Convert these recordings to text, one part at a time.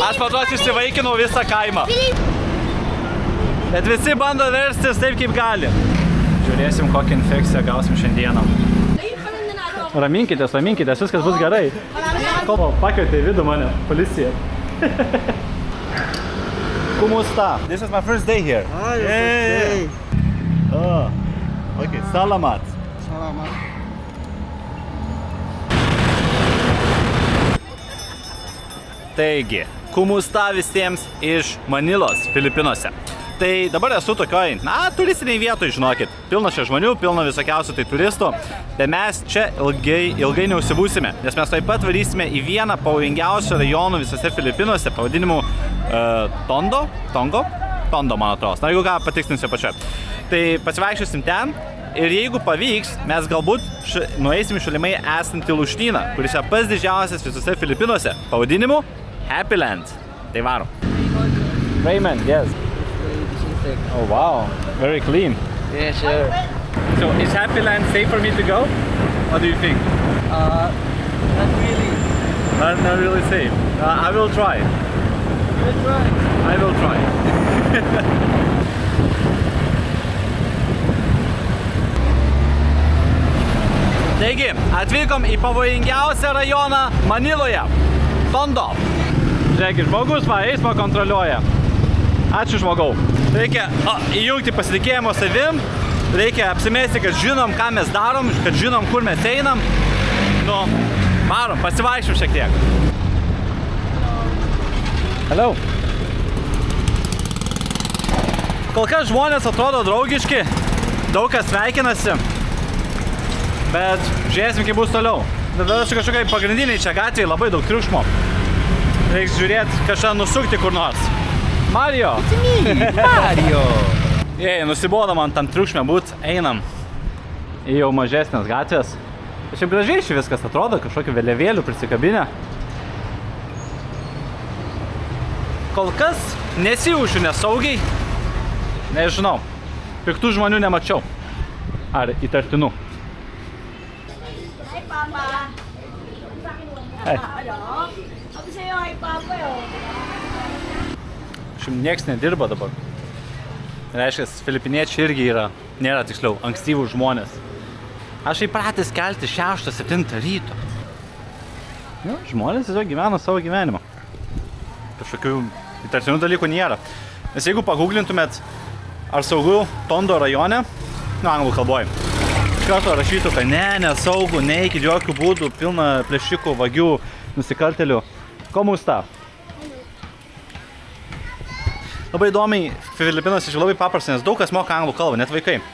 Aš paduos išsivaikinau visą kaimą. Bet visi bando verstis taip, kaip gali. Žiūrėsim, kokią infekciją gausim šiandieną. Raminkitės, viskas bus gerai. Kovo, pakvietė į vidų mane, policija. Kumusta? This is my first day here. Ah, your first day. Oh, okay, salamat. Salamat. Taigi, kumusta visiems iš Manilos, Filipinuose. Tai dabar esu tokioj, turistiniai vietoj, žinokit. Pilna čia žmonių, pilna visokiausių tai turistų. Bet mes čia ilgai neužsibūsime, nes mes taip pat varysime į vieną pavojingiausių rajonų visose Filipinuose, pavadinimu Tondo, man atrodo. Na, jeigu ką, patikslinsiu pačią. Tai pasivaikščiosim ten ir jeigu pavyks, mes galbūt nueisim šalimai esantį lūšnyną, kuris yra pats didžiausias visose Filipinuose, pavadinimu Happy Land. Tai varom. Raymond, yes. Oh wow, very clean. Yeah, sure. So is Happy Land safe for me to go? What do you think? Not really. Not really safe. I will try. Good try. I will try. Taigi, atvykom į pavojingiausią rajoną Maniloje. Tondo. Žiūrėkit, žmogus eismą kontroliuoja. Ačiū žmogau. Reikia įjungti pasitikėjimo savim, reikia apsimesti, kad žinom, ką mes darom, kad žinom, kur mes einam. Nu, varom, pasivaikščiam šiek tiek. Hello. Kol kas žmonės atrodo draugiški, daug kas sveikinasi, bet žiūrėsim, kaip bus toliau. Dabar su kažkokiai pagrindiniai čia gatvėje labai daug triukšmo. Reiks žiūrėti, kažką nusukti kur nors. Mario! It's me, Mario! Jei, nusibodo man tam triukšme būt, einam į jau mažesnės gatvės. Šiaip gražiai ši viskas atrodo, kažkokių vėliavėlių prisikabinę. Kol kas nesijaučiu nesaugiai, nežinau, piktų žmonių nemačiau. Ar įtartinų. Hey, Papa. Hey. Ako sa'yo, hey, Papa, Šiaip nieks nedirba dabar. Reiškia, filipiniečiai irgi nėra tiksliau, ankstyvų žmonės. Aš įpratęs kelti 6-7 ryto. Jo, žmonės tiesiog gyvena savo gyvenimą. Kažkokių įtartinų dalykų nėra. Nes jeigu paguglintumėt, ar saugu Tondo rajone, anglų kalboj, iš karto rašytų, kad nesaugu, neikit jokių būdų, pilna plėšikų, vagių, nusikaltelių. Kumusta? Labai įdomiai, Filipinuose čia labai paprasta, nes daug kas moka anglų kalbą, net vaikai.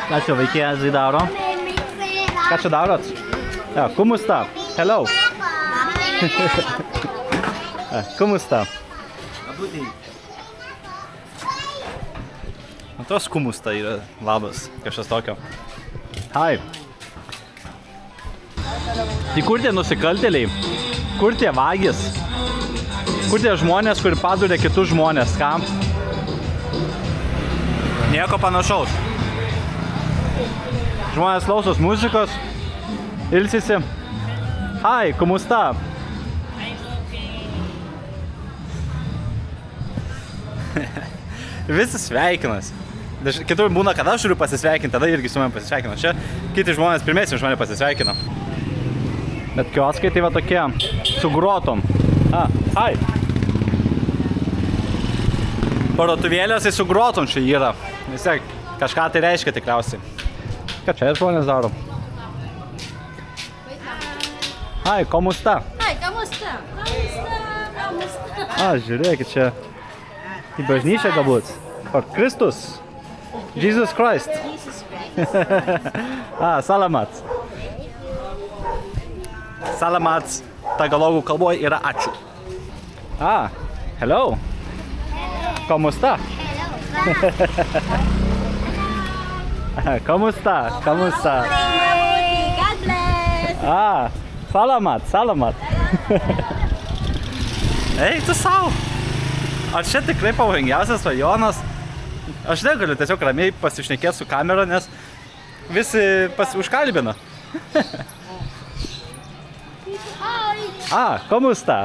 Ką čia vaikai daro? Ką čia darot? Kumusta? Hello. Kumusta? Tos kumusta yra labas, kažkas tokio. Hi. Tai kur tie nusikaltėliai? Kur tie vagis? Kur tie žmonės, kur padūrė kitus žmonės? Kam? Nieko panašaus. Žmonės klausos muzikos, ilsisi. Hi, kumusta? Visi sveikinas. Kitur būna, kad aš turiu pasisveikinti, tada irgi su manim pasisveikina. Čia kiti žmonės pirmėsi už mane pasisveikina. Bet kioskai tai va tokie su grotom. Hi. Parduotuvėlės su grotom čia yra. Vis tiek kažką tai reiškia tikriausiai. Ką čia žmonės daro? Hi, kumusta? Hi, kamusta? Žiūrėkit čia. Į bažnyčią galbūt. Ar Kristus? Jesus Christ. Salamat. Salamat tagalogų kalboje yra ačiū. Hello. Kumusta? Kumusta? Kumusta? God bless. Salamat. Eik tu sau. Ar čia tikrai pavojingiausias rajonas? Aš negaliu tiesiog ramiai pasišnekėti su kamera, nes visi užkalbina. Hi. Kumusta?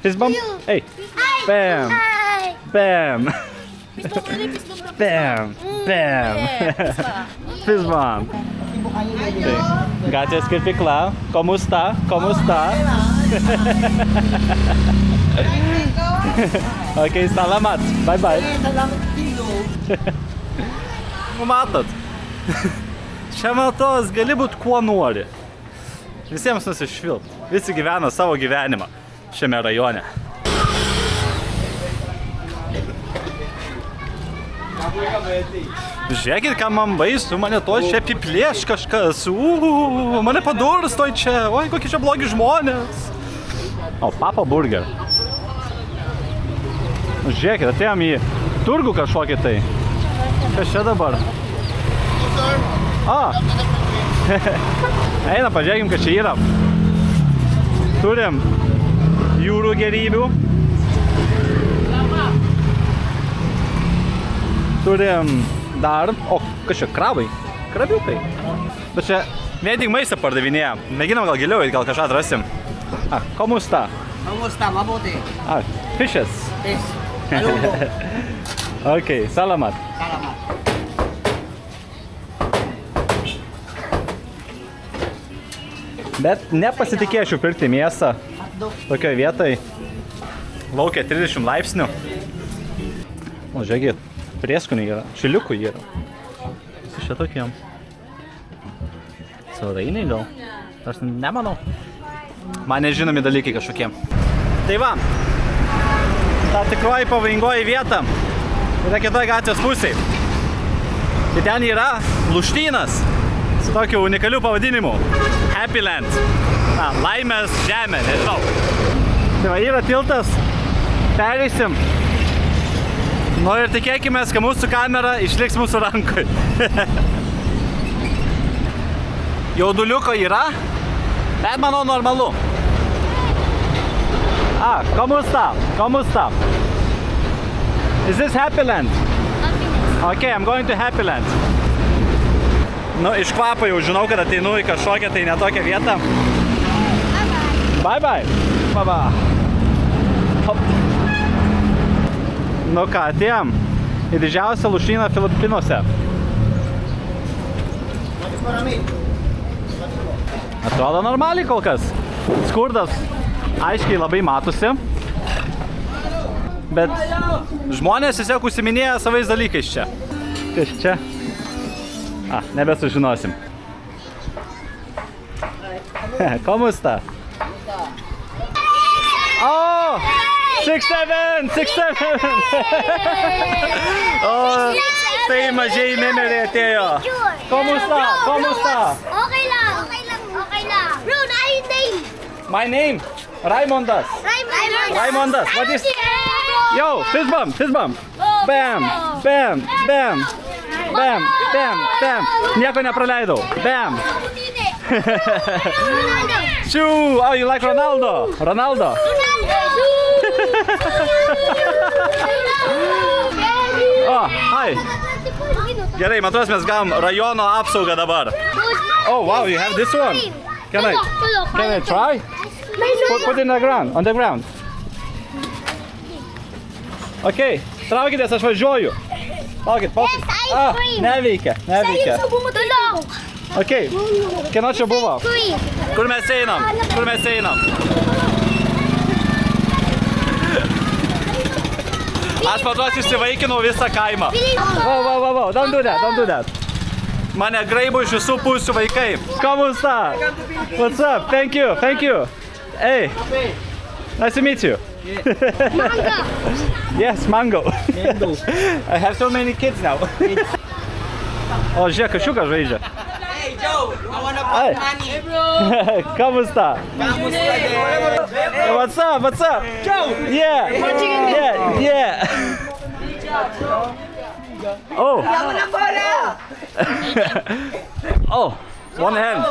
Fist bump. Hey. Bam. Bam. Bam. Bam. Fist bump. Okay. Gracias, kirpikla. Como está? Como está? Ok, salamat. Bye bye. Matot. Čia matos gali būt kuo nori. Visiems nusišvilt. Visi gyvena savo gyvenimą šiame rajone. Žiūrėkit, ką man baisu, mane to čia apiplėš kažkas. Mane padurs toj čia. Oi, kokie čia blogi žmonės. O, Papa Burger. Žiūrėkit, atėjom į turgų kažkokį tai. Kas čia dabar? O! Eina, pažiūrėkim, kas čia yra. Turim jūrų gėrybių. Turim dar... O, kas čia, krabai? Krabiukai. Bet čia vien tik maistą pardavinėja. Mėginam gal giliau, gal kažką atrasim. Como está? ¿Cómo está, mamote? Fishes. Es. Saludo. Ok, salamat. Salamat. Bet nepasitikėčiau pirkti mėsą tokioje vietoje. Laukia 30 laipsnių. O, žiūrėkit, prieskonių yra, čiliukų yra. Su šia tokiem. Saldainiai gal? Aš nemanau. Man nežinomi dalykai kažkokie. Tai va, ta tikroji pavojingoji vieta yra kitoj gatvės pusėje. Tai ten yra Luštynas su tokiu unikaliu pavadinimu. Happyland. Laimės žemė, nežinau. Tai va, yra tiltas. Pereisim. Nu ir tikėkimės, kad mūsų kamera išliks mūsų rankoj. Jauduliuko yra, bet manau normalu. Como está? Como está? Is this Happyland? Okay, I'm going to Happyland. Nu, iš kvapo jau žinau, kad ateinu į kažkokią tai netokią vietą. Bye bye. Bye bye. Hop. Nu ką, atėjom į didžiausią Luštyną Filipinuose. Atrodo normaliai kol kas. Skurdas aiškiai labai matosi. Bet žmonės tiesiog užsiminėja savais dalykais čia. Kas čia? Nebesužinosim. Como está? Oh! 6-7! 6-7! O, tai mažiai memeriai atėjo. Como está? Como está? Okay lang. Okay lang. Bro, na yung name. My name? Raimondas. Raimondas. What is... Yo, fist bump, fist bump. Bam, bam, bam. Bam, bam, bam. Nieko nepraleidau. Bam. Shoo! Oh, you like Ronaldo? Ronaldo? Oh, hi. Gerai, matos, mes gavom rajono apsaugą dabar. Oh, wow, you have this one. Can I try? Put it in the ground, on the ground. Okay, traukitės, aš važiuoju. Palaukit. Neveikia. Okay, kieno čia buvo? Kur mes einam? Aš patos įsivaikinau visą kaimą. Wow, don't do that. Mane graibo iš visų pusių vaikai. Como está? What's up? Thank you. Hey, nice to meet you. Mango. Yes, mango. I have so many kids now. O, žiūrėk, kašiukas žaidžia. Hey, Joe, I wanna put money. Hey, bro. Como está? Vamos para Hey, what's up? Joe. Yeah. Oh. Oh, one hand.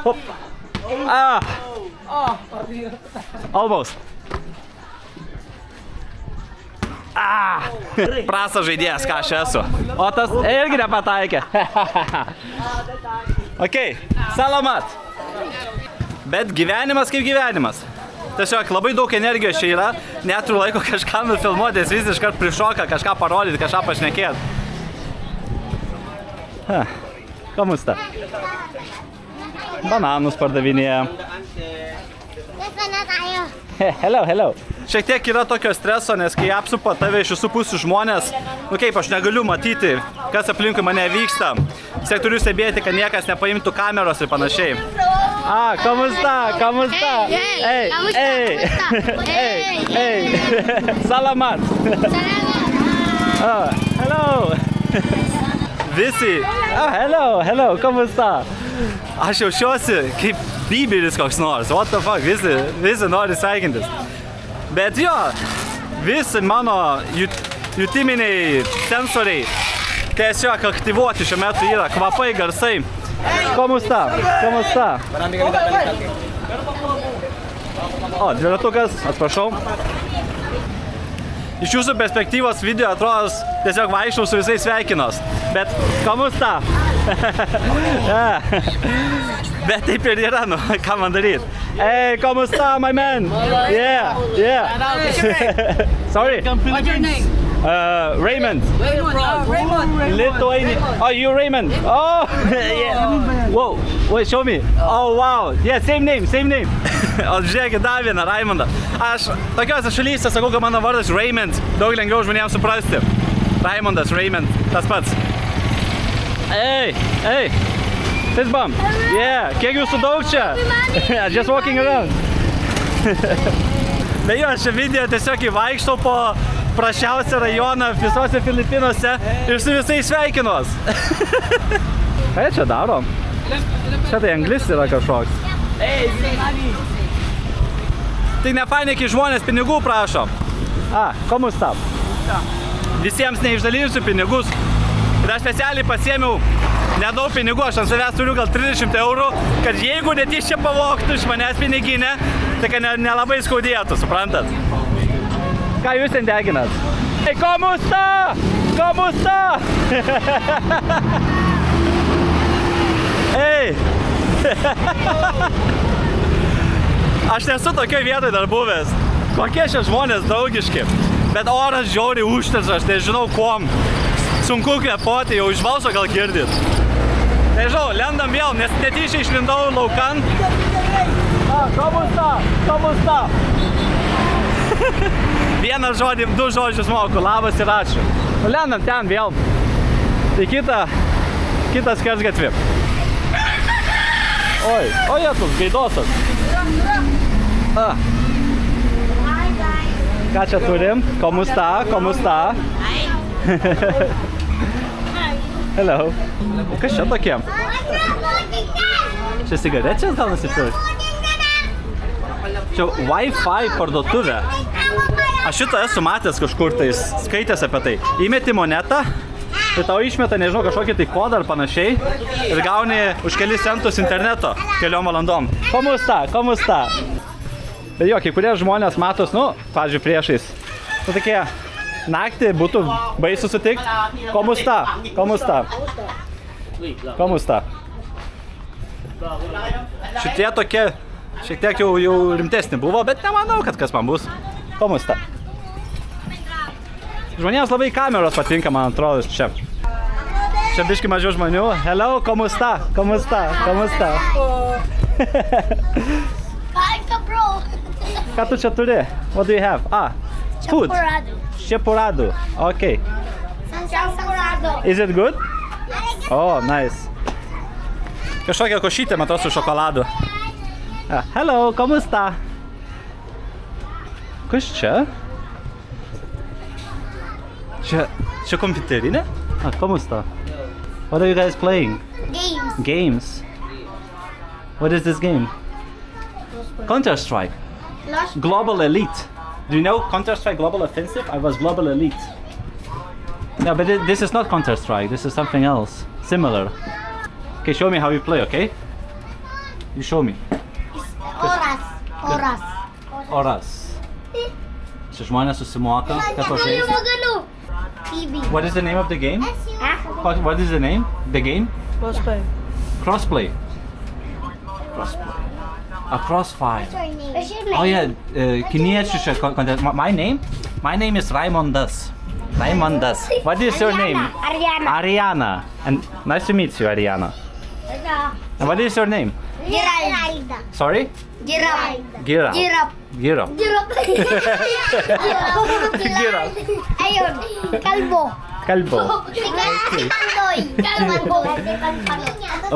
Hop. Almost. Prastas žaidėjas, ką aš esu. O tas irgi nepataikė. Ok, salamat. Bet gyvenimas kaip gyvenimas. Tiesiog labai daug energijos čia yra, neturiu laiko kažką nufilmuoti, jis vis iškart prišoka, kažką parodyti, kažką pašnekėti. Kamusta? Bananus pardavinėja. Hello. Šiek tiek yra tokio streso, nes kai apsupa tave iš visų pusių žmonės, nu kaip, aš negaliu matyti, kas aplinkui mane vyksta. Vis tiek turiu stebėti, kad niekas nepaimtų kameros ir panašiai. Kamusta? Ei. Salamat. Hello. Visi. Hello, kamusta? Aš jaučiuosi kaip byberis koks nors, what the fuck, visi nori sveikintis. Bet jo, visi mano jutiminiai sensoriai tiesiog aktyvuoti šiuo metu yra, kvapai, garsai. Kamusta? O, dviratukas, atsiprašau. Iš jūsų perspektyvos video atrodo tiesiog vaikščiau su visais sveikinos. Bet kamusta? Bet taip ir yra, nu, ką man daryti. Hey, kamusta, my man? Yeah. Sorry? What's your name? Raymond. Raymond. Lithuanian. Oh, you Raymond? Oh, yeah. Whoa, wait, show me. Oh, wow. Yeah, same name. O žiūrėkit, dar vieną, Raimondą. Aš tokiuose šalyse sakau, kad mano vardas Raymond, daug lengviau žmonėms suprasti. Raimondas, Raymond, tas pats. Hey, fist bump. Yeah, kiek jūsų daug čia? Just walking around. Bet jo, šią video tiesiog įvaikštau po prašiausią rajoną visose Filipinuose ir su visais sveikinos. Ką jie čia daro? Čia tai anglis yra kažkoks. Tai nefainai, kai žmonės pinigų prašo. Kamusta? Visiems neišdalysiu pinigus. Ir aš specialiai pasiėmiau nedaug pinigų, aš ant savęs turiu gal 30 eurų, kad jeigu netyčia pavogtų iš manęs piniginę, tai kad nelabai skaudėtų, suprantat? Ką jūs ten deginat? Hey, kamusta? Ei! Aš nesu tokioj vietoj dar buvęs. Kokie šie žmonės draugiški. Bet oras žiauriai užterštas, aš nežinau kuom. Sunku kvėpuoti, jau iš balso gal girdit. Nežinau, lendam vėl, nes netyčia išlindau laukan. Kamusta? Vieną žodį, 2 žodžius moku, labas ir ačiū. Lendam ten vėl. Tai kitas skersgatvė. Oi, tos gaidosas. Ką čia turim? Kamusta? Hello. Kas čia tokie? Čia cigarečias gal nusipirkt? Čia Wi-Fi parduotuvė. Aš šitą esu matęs kažkur tais, skaitęs apie tai. Įmeti monetą, tai tau išmeta, nežinau, kažkokį tai kodą ar panašiai ir gauni už kelis centus interneto keliom valandom. Kamusta? Bet jo, kai kurie žmonės matos, nu, pavyzdžiui, priešais. Nu, tokie naktį būtų baisu sutikti. Kamusta? Šitie tokie šiek tiek jau rimtesni buvo, bet nemanau, kad kas man bus. Kamusta? Žmonėms labai kameros patinka, man atrodo, čia. Čia biški mažiau žmonių. Hello, kamusta? Ką tu čia turi? What do you have? Food. Chaporado. Okay. Is it good? Oh, nice. Kažkokia košytė, matau, su šokoladu. Hello, kamusta? Kas čia? Čia kompiuterinė? Kamusta? What are you guys playing? Games. What is this game? Counter-Strike. Global Elite. Do you know Counter-Strike Global Offensive? I was Global Elite. Yeah, but this is not Counter-Strike. This is something else. Similar. Okay, show me how you play, okay? You show me. Horas. Čia žmonės susimoka, kad pažaisti. What is the name of the game? What is the name? The game? Crossplay. Crossplay. A crossfire. What's your name? Oh yeah, kiniečių čia kontekst. My name is Raimondas. Raimondas. What is your name? Ariana. Ariana. And nice to meet you, Ariana. And what is your name? Giralda. Sorry? Giraffe. Gira. Giraffe. Gira. Giraffe. Ayun. Kalbo. Kalbo. Kalbo.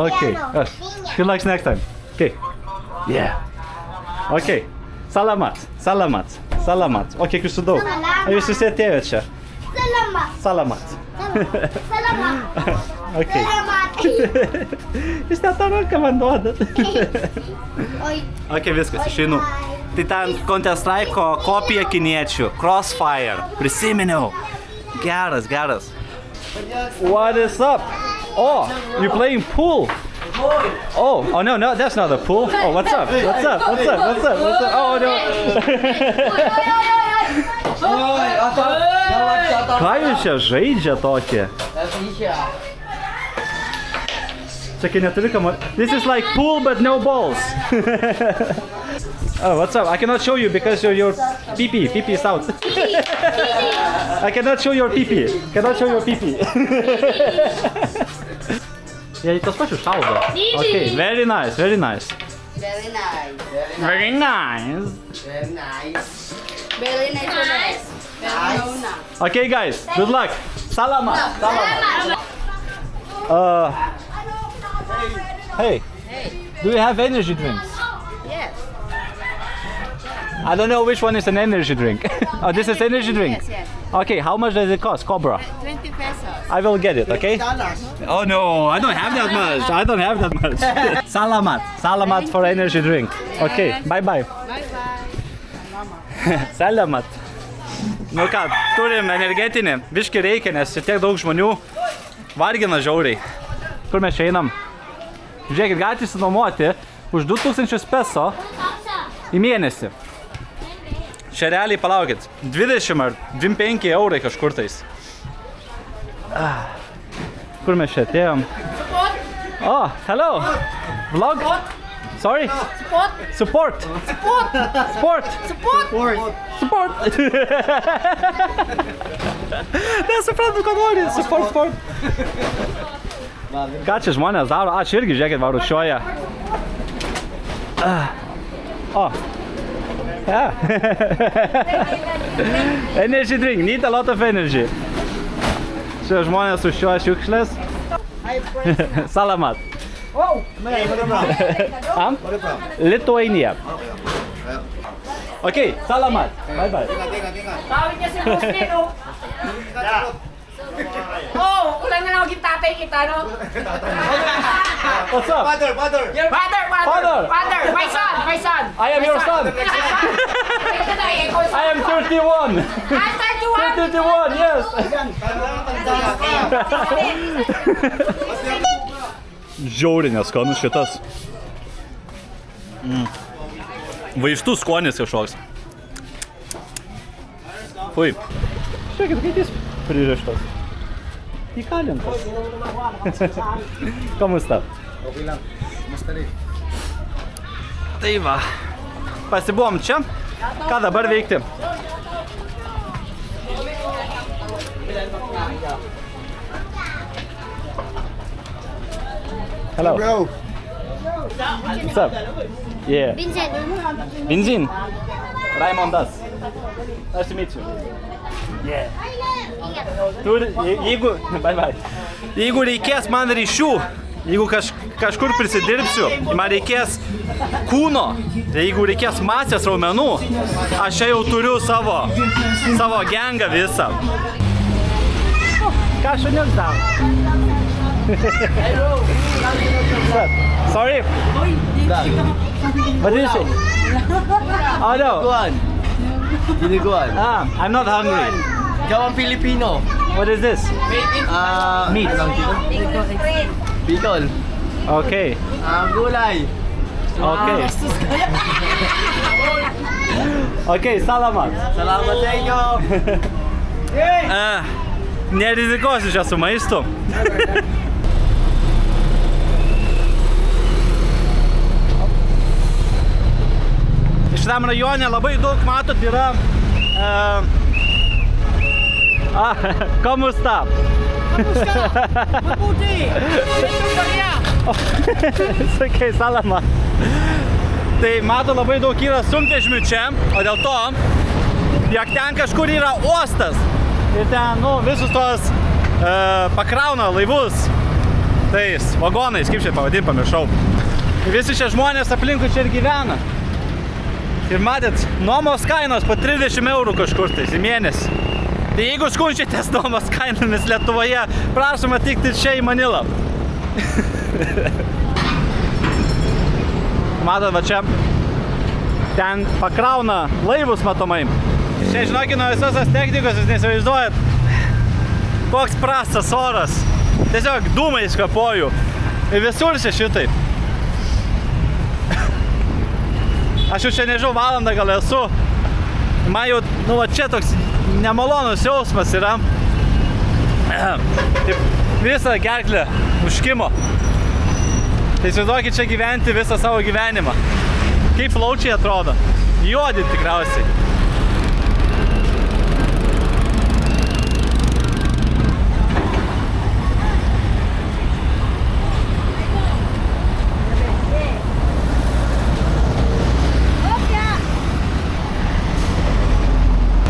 Okay. Yes. Good luck next time. Okay. Yeah. Okay. Salamat. Salamat. Salamat. O kiek jūsų daug? Ar jūs visi atėjote čia? Salamat. Salamat. Salamat. Okay. Salamat. Jūs net tą ranką man duodat. Oi. Ok, viskas, išeinu. Tai ten Counter-Strike'o kopija kiniečių. Crossfire. Prisiminiau. Geras, geras. What is up? Oh, you playing pool? Oh no, that's not a pool. Oh, what's up? What's up? What's up? What's up? What's up? Oh no. Ką jūs čia žaidžia tokie? Čia kai neturi kamar. This is like pool but no balls. Oh, what's up? I cannot show you because your pee-pee is out. I cannot show your pee-pee. Cannot show your pee-pee. Jie tos pačius šaudo. Okay, very nice, very nice. Very nice. Very nice. Very nice. Very nice. Okay, guys, good luck. Salamat. Salamat. Hey, do you have energy drinks? Yes. I don't know which one is an energy drink. Oh, this is energy drink? Yes. Okay, how much does it cost, Cobra? 20 pesos. I will get it, okay? Oh no, I don't have that much. I don't have that much. Salamat. Salamat for energy drink. Okay, bye-bye. Bye-bye. Salamat. Nu ką, turim energetinį. Biški reikia, nes čia tiek daug žmonių vargina žiauriai. Kur mes čia einam? Žiūrėkit, galite išsinuomoti už 2000 peso į mėnesį. Čia realiai palaukit, 20 ar 25 eurai kažkur tais. Kur mes čia atėjom? Oh, hello! Vlog? Sorry? Support! Sport! Nesuprantu, ką nori. Support! Ką čia žmonės daro? Čia irgi, žiūrėkit, va rūšiuoja. Oh. Yeah. Energy drink, need a lot of energy. Čia žmonės rūšiuoja šiukšlės. Salamat. Oh, man, where from? Where from? Lithuania. Okay, salamat. Bye-bye. Tawag niya si Muslim, no? Oh, ulang na ako tatay kita, no? What's up? Father. Father, my son. I am your son. I am 31. I'm 31, 31. yes. Žiauriai neskanus šitas. Vaistų skonis kažkoks. Fui. Žiūrėkit, kaip jis pririštas. Įkalintas. Komus tap? Tai va. Pasibuvom čia. Ką dabar veikti? Hello. Bro. What's up? Yeah. Benzin. Raimondas. Nice to meet you. Yeah. Bye. Jeigu reikės man ryšių, jeigu kažkur prisidirbsiu, man reikės kūno, jeigu reikės masės raumenų, aš čia jau turiu savo gengą visą. Ką šuniuks daro? Sorry? What did you say? Oh no. Giniguan. I'm not hungry. Ikaw ang Filipino. What is this? Meat. Bicol. Okay. Gulay. Okay. Okay, salamat. Salamat sa inyo. Nerizikuosiu čia su maistu. šitam rajone labai daug, matot, yra... Komus tam? Sakai, salama. Tai mato, labai daug yra sunkvežimių čia, o dėl to, jog ten kažkur yra uostas ir ten, visus tos pakrauna laivus tais vagonais, kaip čia pavadinti, pamiršau. Visi šie žmonės aplinkui čia ir gyvena. Ir matėt, nuomos kainos po 30 eurų kažkur tais į mėnesį. Tai jeigu skundžiatės nuomos kainomis Lietuvoje, prašom atvykti čia į Manilą. Matot, va čia ten pakrauna laivus matomai. Čia, žinokit, nuo visos tos technikos, jūs neįsivaizduojat, koks prastas oras. Tiesiog dūmais kvapoju. Ir visur čia šitaip. Aš jau čia nežinau, valandą gal esu. Man jau, va čia toks nemalonus jausmas yra. Taip, visą gerklę užkimo. Tai įsivaizduokit čia gyventi visą savo gyvenimą. Kaip plaučiai atrodo. Juodi tikriausiai.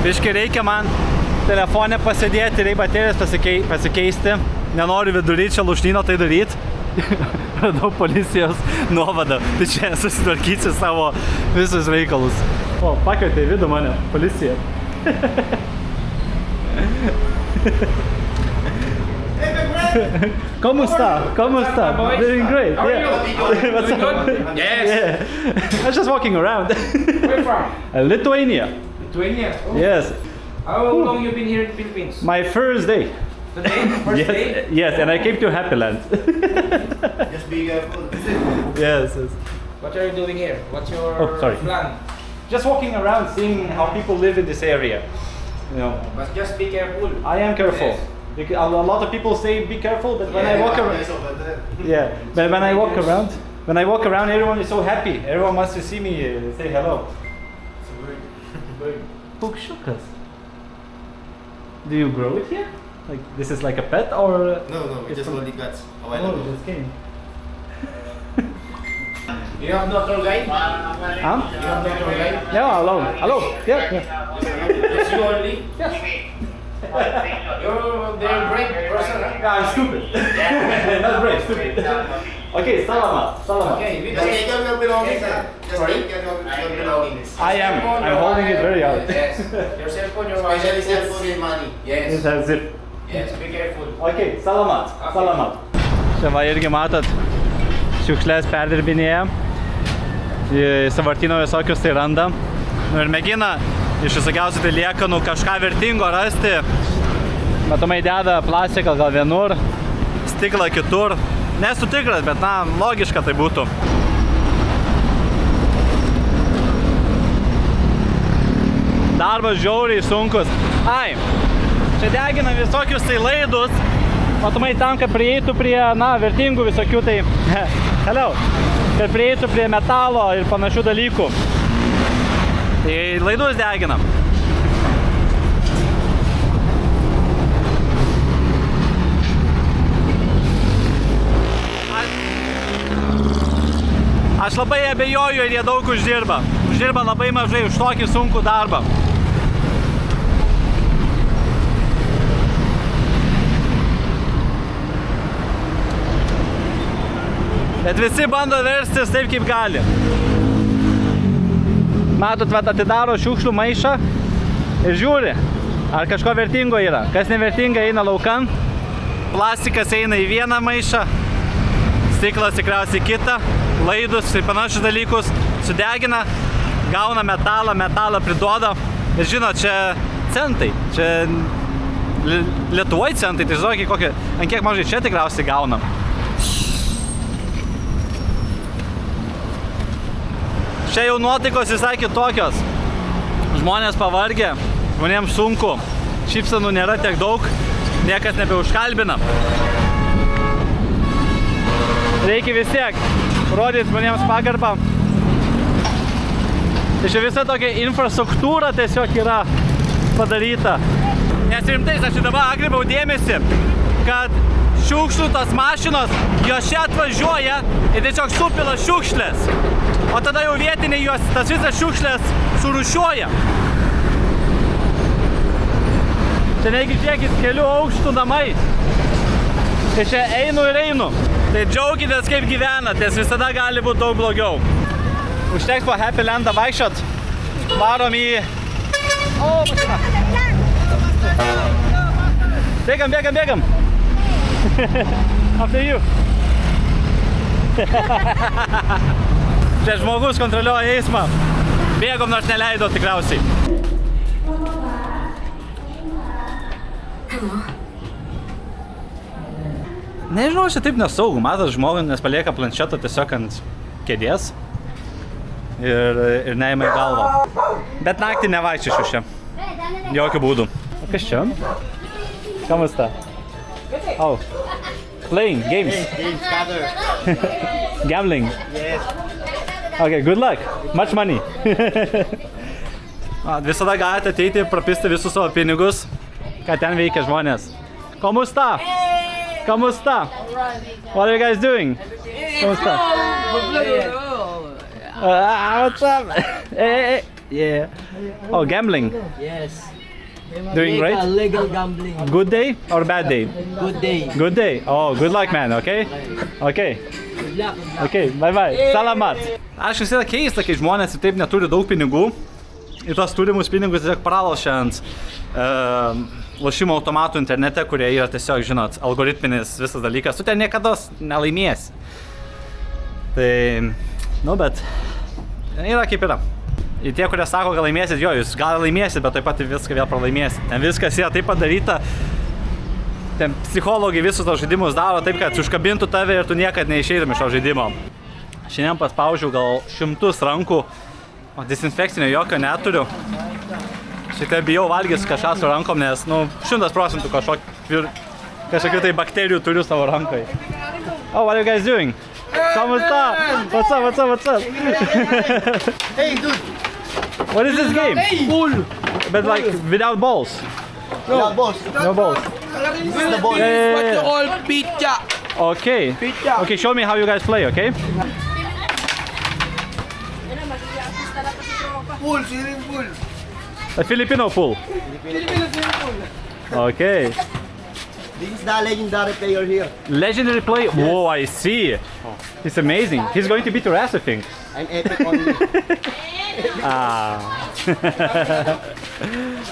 Biškai reikia man telefonę pasidėti, reikia baterijas pasikeisti. Nenoriu vidury čia lūšnyno tai daryti. Radau policijos nuovadą. Tai čia susitvarkysiu savo visus reikalus. O, pakvietė į vidų mane policija. ¿Cómo está? Doing great. Yeah. What's up? Yes. Yeah. I'm just walking around. Where from? Lithuania. Lithuania? Oh. Yes. How long you been here in the Philippines? My first day. Today? First Yes, day? yes, and I came to Happy Land. Just be careful. Yes. What are you doing here? What's your sorry. plan? Just walking around, seeing how people live in this area. You know, But just be careful. I am careful. Yes. Because a lot of people say be careful, but when I walk around, yeah, but when I walk around, everyone is so happy. Everyone wants to see me say hello. Pukshukas. Do you grow it here? Like this is like a pet or? No, we it's just from- only guts. A while Oh, ago. it just came. You have no tour guide? Huh? You have no tour guide? Yeah, alone. Hello. Yeah. Just you only? Yes. You're the brave person, huh? Yeah, I'm stupid. Not brave, stupid. Okay, salamat. Okay, we Just take care of your belongings, huh? Just Sorry? take care of your belongings. I am. I'm holding it very hard. Yes. Your cell phone, your wallet. Especially cell phone and money. It Yes. has zip. Yes, be careful. Okay, salamat. Salamat. Čia va irgi matot, šiukšlės perdirbinėja. Į sąvartyno visokius tai randa. Nu ir mėgina iš visokiausių tai liekanų kažką vertingo rasti. Matomai deda plastiką gal vienur, stiklą kitur. Nesu tikras, bet na, logiška tai būtų. Darbas žiauriai sunkus. Ai, čia degina visokius tai laidus. Matomai tam, kad prieitų prie, na, vertingų visokių tai... Hello. Kad prieitų prie metalo ir panašių dalykų. Tai laidus deginam. Aš labai abejoju, ir jie daug uždirba. Uždirba labai mažai už tokį sunkų darbą. Bet visi bando verstis taip, kaip gali. Matot, vat atidaro šiukšlių maišą ir žiūri, ar kažko vertingo yra. Kas nevertinga eina laukan, plastikas eina į vieną maišą, stiklas tikriausiai kitą, laidus ir panašius dalykus sudegina, gauna metalą priduoda. Ir žinot, čia centai, čia Lietuvoje centai, tai žinokit, kokie, ant kiek mažai čia tikriausiai gaunam. Čia jau nuotaikos visai kitokios. Žmonės pavargę, žmonėms sunku, šypsenų nėra tiek daug, niekas nebeužkalbina. Reikia vis tiek rodyti žmonėms pagarbą. Tai čia visa tokia infrastruktūra tiesiog yra padaryta. Nes rimtais, aš dabar atkreipiau dėmesį, kad šiukšlių tos mašinos, jos čia atvažiuoja ir tiesiog supila šiukšlės. O tada jau vietiniai jos tas visas šiukšlės surūšiuoja. Čia negi žiūrėkit, kelių aukštų namai. Tai čia einu ir einu. Tai džiaukitės kaip gyvenat, nes visada gali būti daug blogiau. Užteks po Happy Landą vaikščiot. Varom į... O, mašina. Bėgam, bėgam, bėgam. After you. Čia žmogus kontroliuoja eismą. Bėgom, nors neleido tikriausiai. Nežinau, čia taip nesaugu. Matas žmogus, nes palieka planšetą tiesiog ant kėdės. Ir neima į galvą. Bet naktį nevaikščiosiu čia. Jokių būdų. O kas čia? Kamas ta? Oh. Playing games. Games gather. Gambling. Yes. Okay, good luck. Much money. Visada galite ateiti ir prapisti visus savo pinigus, ką ten veikia žmonės. Komusta? Komusta? What are you guys doing? Komusta? What's up? Hey. Yeah. Oh, gambling. Yes. Doing great? Legal gambling. Good day or bad day? Good day. Good day. Oh, good luck, man, okay? Okay. Good luck. Okay, bye bye. Salamat. Aš visada keista, kai žmonės taip neturi daug pinigų ir tos turimus pinigus tiesiog pralošia ant lošimo automatų internete, kurie yra tiesiog, žinot, algoritminis visas dalykas. Tu ten niekada nelaimėsi. Tai, nu, bet yra kaip yra. Ir tie, kurie sako, gal laimėsit, jo, jūs gal laimėsit, bet taip pat viską vėl pralaimėsit. Ten viskas yra taip padaryta. Ten psichologai visus tos žaidimus daro taip, kad užkabintų tave ir tu niekad neišeitum iš to žaidimo. Šiandien paspaudžiau gal 100 rankų, o dezinfekcinio jokio neturiu. Šiek tiek bijau valgys kažką su rankom, nes, 100% kažkokių tai bakterijų turiu savo rankoje. Oh, what are you guys doing? Kamusta? What's up, what's up, what's up? Hey, dude. What is this game? Pool. But like, without balls? No, boss. No balls? This is the ball. Yeah. What you call pizza. Okay. Pizza. Okay, show me how you guys play, okay? Pool, swimming pool. A Filipino pool. Okay. This is the legendary player here. Legendary play? Whoa, I see. He's amazing. He's going to beat your ass, I think. I'm epic only. Ah.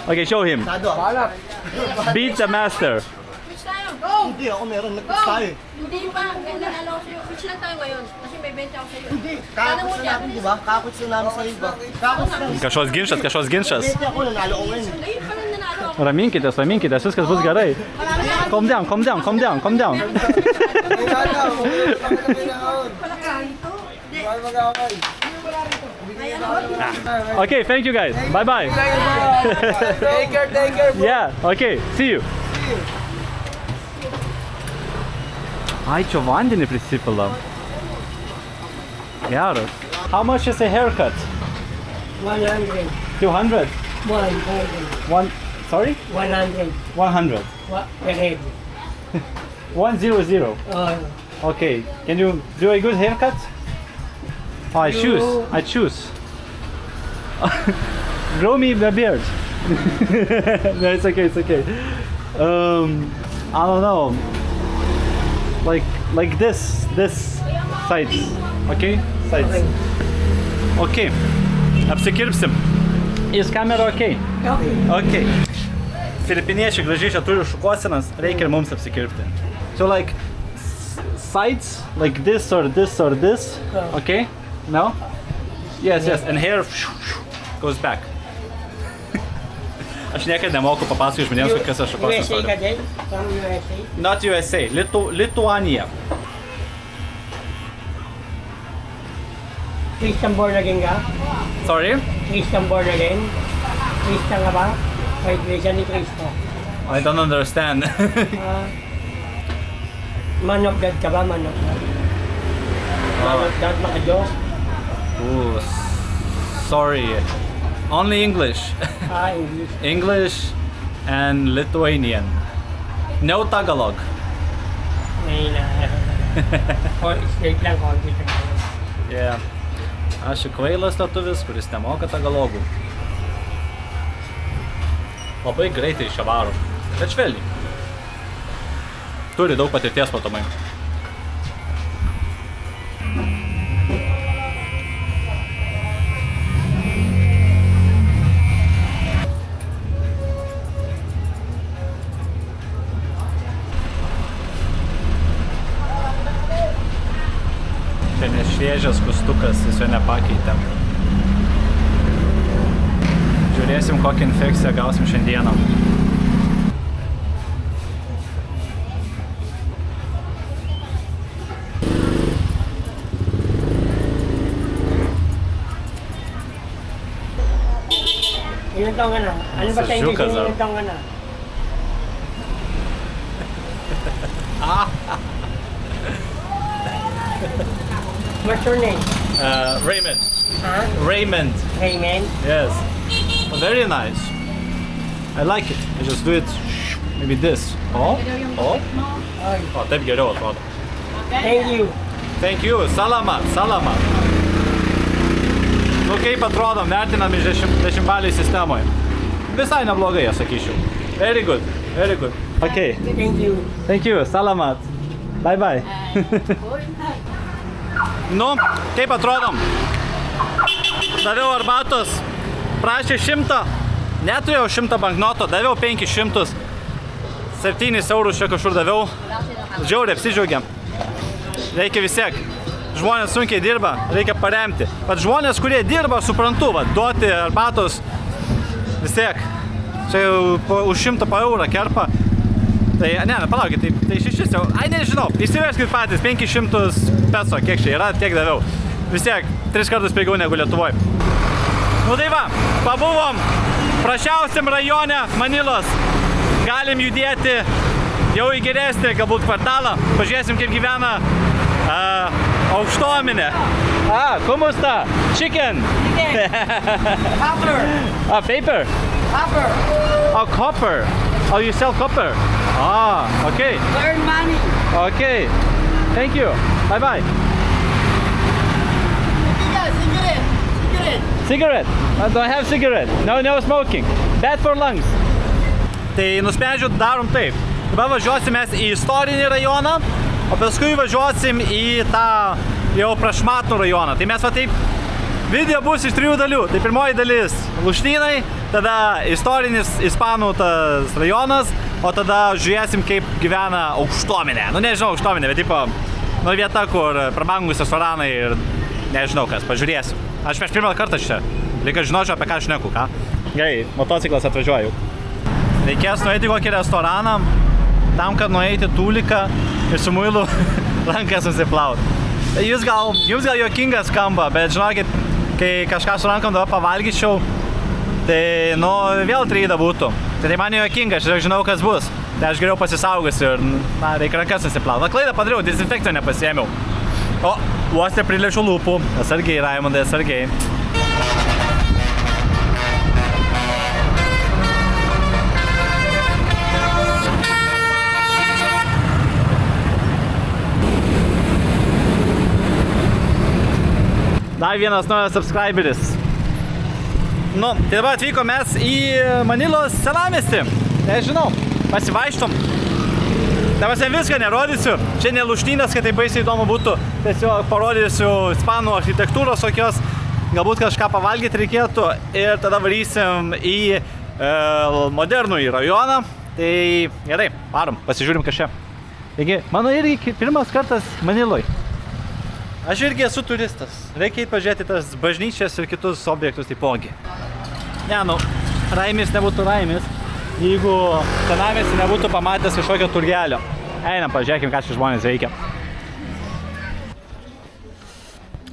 Okay, show him. Sado. Beat the master. Hindi ako meron. Nag-pitch tayo. Hindi pa. Nanalo ko sa'yo. Pitch lang tayo ngayon. Kasi may 20 ako sa'yo. Hindi. Kakot na natin, di ba? Kakot na namin sa'yo, di ba? Kakot na namin. Kažkoks ginčas, kažkoks ginčas. Hindi ako, nanalo ko ngayon. Ngayon pa lang nanalo ako. Raminkitės, raminkitės, viskas bus gerai. Calm down, calm down, calm down, calm down. Okay, thank you guys. Bye bye. Take care, bro. Yeah, okay, see you. Ai, čia vandenį prisipila. Geras. How much is a haircut? 100. 200? 100. Sorry? 100. 100. Per head. 100. Okay, can you do a good haircut? Oh, I choose. Grow me the beard. No, it's okay, it's okay. I don't know. Like this sides. Okay? Sides. Okay. Apsikirpsim. Is camera okay? Okay. Filipiniečiai gražiai čia turi šukuosenas, reikia ir mums apsikirpti. So like sides, like this or this or this, okay? No? Yes, and hair goes back. Aš niekada nemoku papasakoti žmonėms, kokias aš šukuosenas USA ka turiu. din? From USA? Not USA, Lithuania. Christian born again ka? Sorry? Christian born again? Christian ka ba? May iglesia ni Cristo. I don't understand. Man of God ka ba? Man of God? Man of God, maka-Diyos? Ooh, sorry. Only English. English. English and Lithuanian. No Tagalog. May na. Straight lang, conflict lang. Yeah. Aš kvailas lietuvis, kuris nemoka tagalogų. Labai greitai iš čia varo. Bet švelniai. Turi daug patirties matomai. Čia nešviežias kustukas, jis jo nepakeitė. Žiūrėsim, kokią infekciją gausim šiandieną. Ilan taong ka na? Ano ba sa English? Sugar, Ilan taong ka na? What's your name? Raymond. Huh? Raymond. Hey man. Yes. Very nice. I like it. I just do it maybe this. Oh. Oh, taip geriau atrodo. Thank you. Thank you. Salamat. Salamat. Nu kaip atrodo, vertinami 10 baliai sistemoje. Visai neblogai, aš sakyčiau. Very good. Very good. Okay. Thank you. Thank you. Salamat. Bye bye. Nu, kaip atrodom? Daviau arbatos, prašė 100, neturėjau 100 banknoto, daviau 500, 7 eurus čia kažkur daviau, žiauriai apsidžiaugiam. Reikia vis tiek, žmonės sunkiai dirba, reikia paremti. Bet žmonės, kurie dirba, suprantu, va, duoti arbatos vis tiek, čia jau už 100 eurą kerpa. Tai, ne, palaukit, tai 6 jau, ai nežinau, įsiverskit patys, 500 peso, kiek čia yra, tiek daviau. Vis tiek, 3 kartus pigiau negu Lietuvoje. Nu tai va, pabuvom prašiausiam rajone Manilos. Galim judėti jau į geresnį, galbūt kvartalą. Pažiūrėsim, kaip gyvena aukštuomenė. ¿Cómo está? Chicken. Copper. Paper. Copper. Oh, copper. Oh, you sell copper? Okay. Earn money. Okay. Thank you. Bye-bye. Cigarette? I don't have cigarette. No smoking. Bad for lungs. Tai nusprendžiau, darom taip. Dabar važiuosim mes į istorinį rajoną, o paskui važiuosim į tą jau Prašmatnų rajoną. Tai mes va taip, video bus iš 3 dalių. Tai pirmoji dalis Lūšnynai, tada istorinis ispanų tas rajonas, o tada žiūrėsim, kaip gyvena aukštuomenė. Nu nežinau aukštuomenė, bet tipo, nu vieta, kur prabangus restoranai ir nežinau kas, pažiūrėsim. Aš prieš pirmą kartą čia. Reikia žinočiau, apie ką šneku, ką? Gerai, motociklas atvažiuoju. Reikės nueiti į kokį restoraną, tam, kad nueiti tūliką ir su muilu rankas nusiplaut. Jums gal juokingas skamba, bet žinokit, kai kažką su rankom dabar pavalgyčiau, tai, nu, vėl tryda būtų. Tai man juokinga, aš žinau, kas bus. Tai aš geriau pasisaugosiu ir, na, reikia rankas nusiplaut. Na, klaidą padariau, dezinfekciją nepasiėmiau. O, uostė priliečiu lūpų. Atsargiai, Raimondai, atsargiai. Dar vienas naujas subscriberis. Nu, tai dabar atvyko mes į Manilos senamiestį. Nežinau, pasivaikštom. Dabar sen viską nerodysiu. Čia ne Lūšnynas, kad tai baisiai įdomu būtų. Tiesiog parodysiu ispanų architektūros kokios. Galbūt kažką pavalgyti reikėtų. Ir tada varysim į modernų į rajoną. Tai gerai, varom, pasižiūrim kažką. Taigi, mano irgi pirmas kartas Maniloj. Aš irgi esu turistas. Reikia pažiūrėti tas bažnyčias ir kitus objektus taipogi. Ne, nu, Raimis nebūtų Raimis, jeigu senamiestį nebūtų pamatęs kažkokio turgelio. Einam, pažiūrėkim, ką čia žmonės veikia.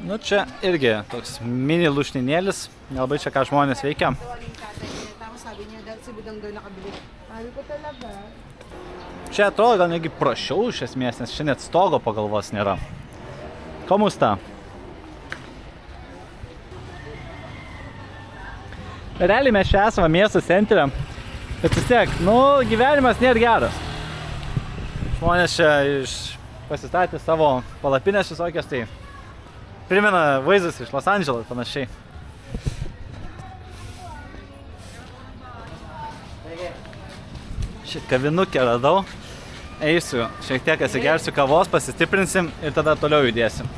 Nu, čia irgi toks mini lūšnynėlis. Nelabai čia ką žmonės veikia. Čia atrodo gal negi prašiau iš esmės, nes čia net stogo pagalvos nėra. ¿Cómo está? Realiai mes čia esame miesto centre, bet vis tiek, nu, gyvenimas nėra geras. Žmonės čia pasistatė savo palapinės visokias, tai primena vaizdus iš Los Andželo panašiai. Šį kavinukę radau. Eisiu, šiek tiek atsigersiu kavos, pasistiprinsim ir tada toliau judėsim.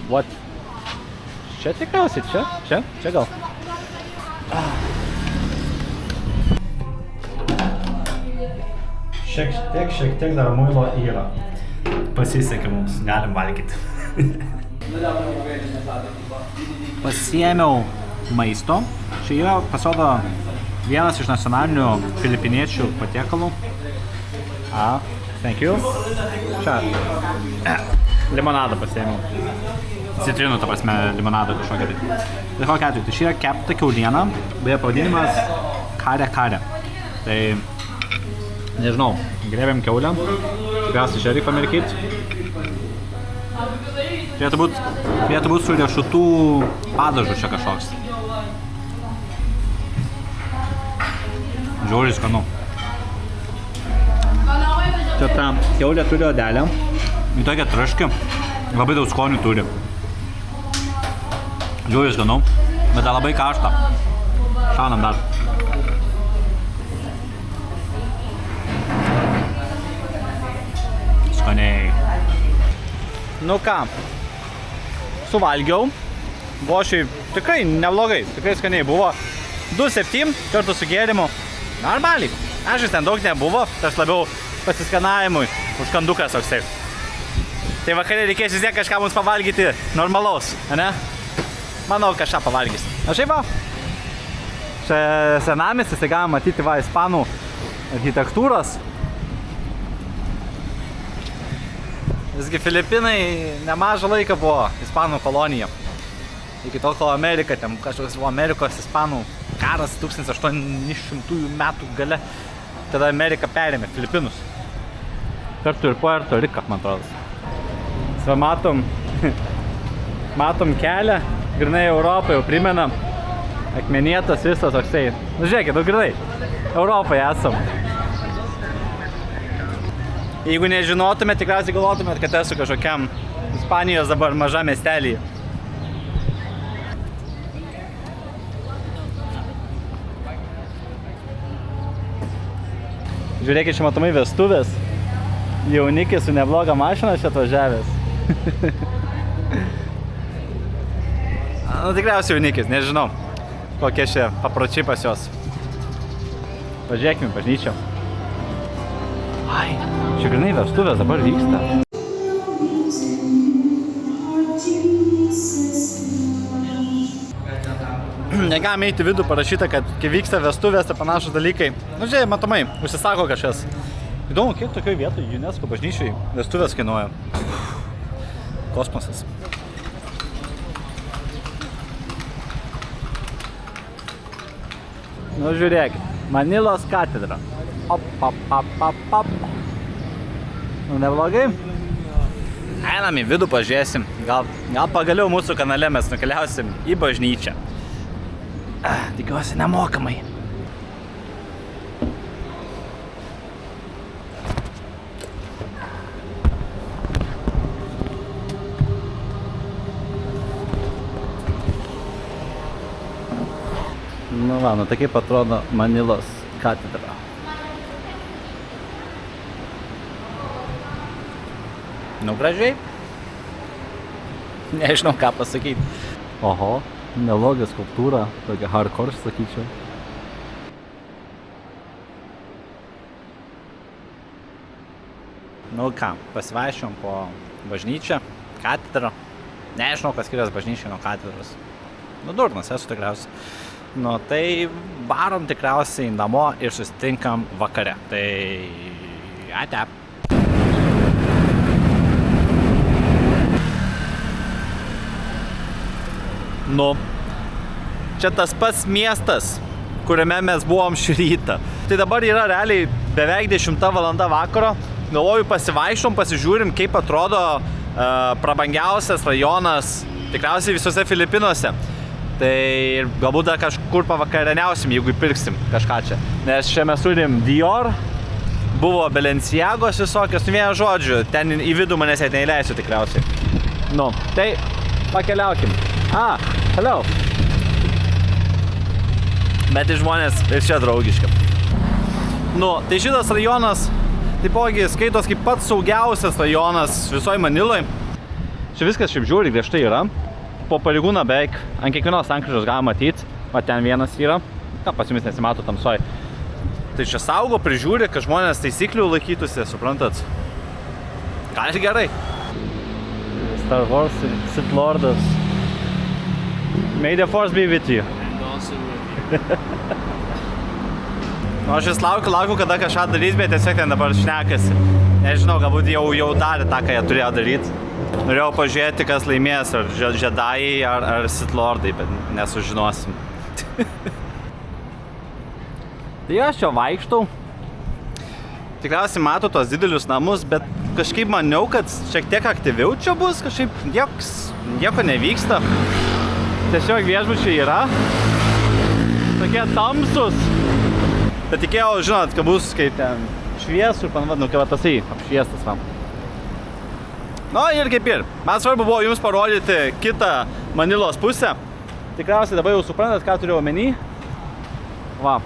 What? Čia tikriausiai, čia gal. Šiek tiek dar muilo yra. Pasisekė mums, galim valgyti. Pasiėmiau maisto. Čia yra, pasirodo, vienas iš nacionalinių filipiniečių patiekalų. Thank you. Čia limonadą pasiėmiau. Citrinų, ta prasme, limonadą kažkokią tai. Tai kokia atveju, tai šį yra kepta kiauliena, beje pavadinimas kare. Tai, nežinau, grėbėm kiaulę, tikriausiai čia reikia pamirkyti. Turėtų būt su riešutų padažu čia kažkoks. Žiauriai skanu. Čia ta kiaulė turi odelę, į tokią traškį, labai daug skonių turi. Žiauriai skanu, bet tai labai karšta. Šaunam dar. Skaniai. Nu ką, suvalgiau, buvo šiaip tikrai neblogai, tikrai skaniai buvo. 2,7 kartu su gėrimu, normaliai. Aš ten daug nebuvo, tas labiau pasiskanavimui, užkandukas toksai. Tai vakarė reikės vis tiek kažką mums pavalgyti normalaus, ne? Manau, kažką pavalgys. Na šiaip va, čia senamiestis, tai galima matyti va ispanų architektūros. Visgi Filipinai nemažą laiką buvo ispanų kolonija. Iki to, kol Amerika, ten kažkoks buvo Amerikos ispanų karas 1800 metų gale. Tada Amerika perėmė Filipinus. Kartu ir Puerto Riką, man atrodo. Sva matom kelią, grinai Europą jau primena. Akmenėtas visas toksai. Nu žiūrėkit, nu grinai. Europoje esam. Jeigu nežinotumėt, tikriausiai galvotumėt, kad esu kažkokiam Ispanijos dabar maža miestelį. Žiūrėkit, čia matomai vestuvės. Jaunikis su nebloga mašina čia atvažiavęs. Nu, tikriausiai jaunikis, nežinau, kokie čia papročiai pas jos. Pažiūrėkime bažnyčią. Ai, čia grinai vestuvės dabar vyksta. Negalime eiti vidų, parašyta, kad kai vyksta vestuvės, tai panašus dalykai. Nu, žiūrėk, matomai, užsisako kažkas. Įdomu, kiek tokioj vietoj UNESCO bažnyčiai vestuvės kainuoja. Kosmosas. Nu, žiūrėk, Manilos katedra. Op. Nu, neblogai? Einam į vidų, pažiūrėsim. Gal pagaliau mūsų kanale mes nukeliausim į bažnyčią. Tikiuosi nemokamai. Nu va, nu tai kaip atrodo Manilos katedra. Nu gražiai. Nežinau ką pasakyti. Oho. Nebloga skulptūra, tokia hardcore, sakyčiau. Nu ką, pasivaikščiojom po bažnyčią, katedrą. Nežinau, kas skiriasi bažnyčiai nuo katedros. Nu, durnas esu tikriausiai. Nu, tai varom tikriausiai namo ir susitinkam vakare. Tai ate. Nu, čia tas pats miestas, kuriame mes buvom šį rytą. Tai dabar yra realiai beveik 10 valanda vakaro. Galvoju, pasivaikščiom, pasižiūrim, kaip atrodo prabangiausias rajonas tikriausiai visose Filipinuose. Tai galbūt dar kažkur pavakarieniausim, jeigu įpirksim kažką čia. Nes čia mes turim Dior, buvo Balenciagos visokios, vienu žodžiu, ten į vidų manęs neįleisiu tikriausiai. Nu, tai pakeliaukim. Hello. Bet ir žmonės ir čia draugiški. Nu, tai šitas rajonas taipogi skaitos kaip pats saugiausias rajonas visoje Maniloje. Čia viskas šiaip žiūri griežtai yra. Po pareigūną beveik ant kiekvienos sankryžos galima matyti. Va ten vienas yra. Pas jumis nesimato tamsoj. Tai čia saugo, prižiūri, kad žmonės taisyklių laikytųsi, suprantat? Gal ir gerai. Star Wars, Sith Lordas. May the Force be with you. Nu, aš vis laukiu, kada kažką darys, bet tiesiog ten dabar šnekasi. Nežinau, galbūt jau darė tą, ką jie turėjo daryti. Norėjau pažiūrėti, kas laimės, ar Jedi, ar Sith Lordai, bet nesužinosim. Tai aš čia vaikštau. Tikriausiai matau tos didelius namus, bet kažkaip maniau, kad šiek tiek aktyviau čia bus, kažkaip nieko nevyksta. Tiesiog viešbučiai yra. Tokie tamsus. Bet tikėjau, žinot, kad bus kaip ten šviesų ir panavadinu, kaip tasai apšviestas man. Nu ir kaip ir. Man svarbu buvo jums parodyti kitą Manilos pusę. Tikriausiai dabar jau suprantat, ką turiu omeny. Va.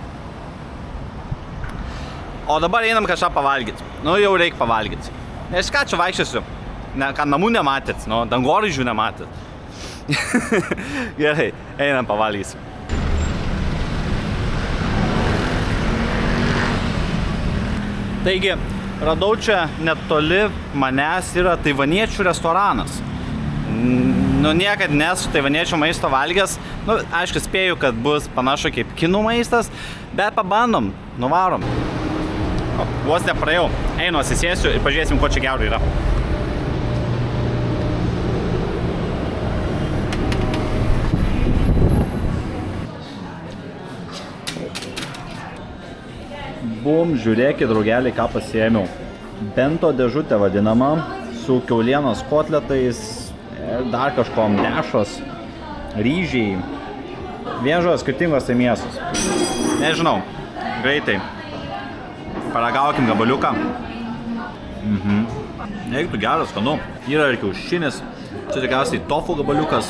O dabar einam kažką pavalgyti. Nu jau reikia pavalgyti. Nes ką čia vaikščiosiu? Ką namų nematėt, nu dangoraižių nematėt. Gerai, einam pavalgysim. Taigi, radau čia netoli manęs yra taivaniečių restoranas. Nu, niekad nesu taivaniečių maisto valgęs. Nu, aišku, spėju, kad bus panašu kaip kinų maistas, bet pabandom, nuvarom. Vos nepraėjau. Einu, atsisėsiu ir pažiūrėsim, ko čia gero yra. Bum, žiūrėkit, draugeliai, ką pasiėmiau. Bento dėžutė vadinama, su kiaulienos kotletais ir dar kažkom dešros, ryžiai. Viežos skirtingos tai mėsos. Nežinau, greitai. Paragaukim gabaliuką. Neiktų geras, skanu. Yra ir kiaušinis. Čia tikriausiai tofu gabaliukas.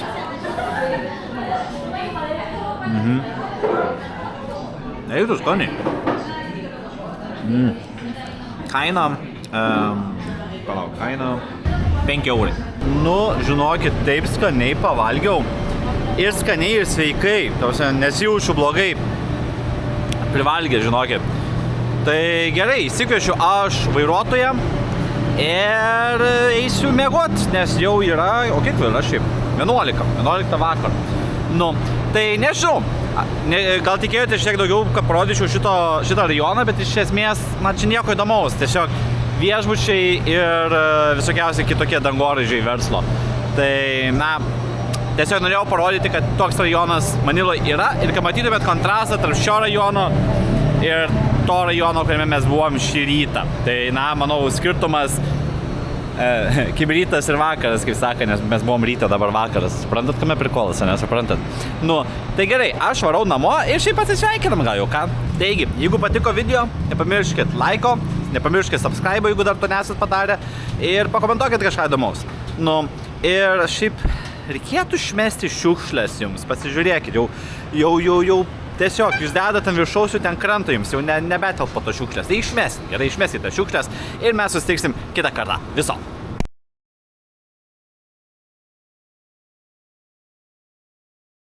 Neiktų skaniai. Kaina, kaina 5 eurai. Nu, žinokit, taip skaniai pavalgiau. Ir skaniai, ir sveikai. Nesijaučiu blogai privalgę, žinokit. Tai gerai, įsikviešiu aš vairuotoją ir eisiu miegot, nes jau yra, o kiek vėl šiaip? 11 vakar. Nu, tai nežinau. Gal tikėjote šiek tiek daugiau, kad parodyčiau šitą rajoną, bet iš esmės, čia nieko įdomaus. Tiesiog viešbučiai ir visokiausiai kitokie dangoraižiai verslo. Tai, tiesiog norėjau parodyti, kad toks rajonas Maniloje yra ir kad matytumėt kontrastą tarp šio rajono ir to rajono, kuriame mes buvom šį rytą. Tai, manau, skirtumas kaip rytas ir vakaras, kaip sako, nes mes buvom ryte, dabar vakaras. Suprantat, kame prikolas, nesuprantat? Nu, tai gerai, aš varau namo ir šiaip atsisveikinam gal jau ką. Taigi, jeigu patiko video, nepamirškit laiko, nepamirškit subscribe, jeigu dar to nesat padarę, ir pakomentuokit kažką įdomaus. Nu, ir šiaip reikėtų išmesti šiukšles jums, pasižiūrėkit, jau tiesiog jūs dedat ant viršaus, ten krenta jums, jau nebetelpa to šiukšlės. Tai išmeskit, gerai, išmeskit tas šiukšlės ir mes susitiksim kitą kartą. Viso.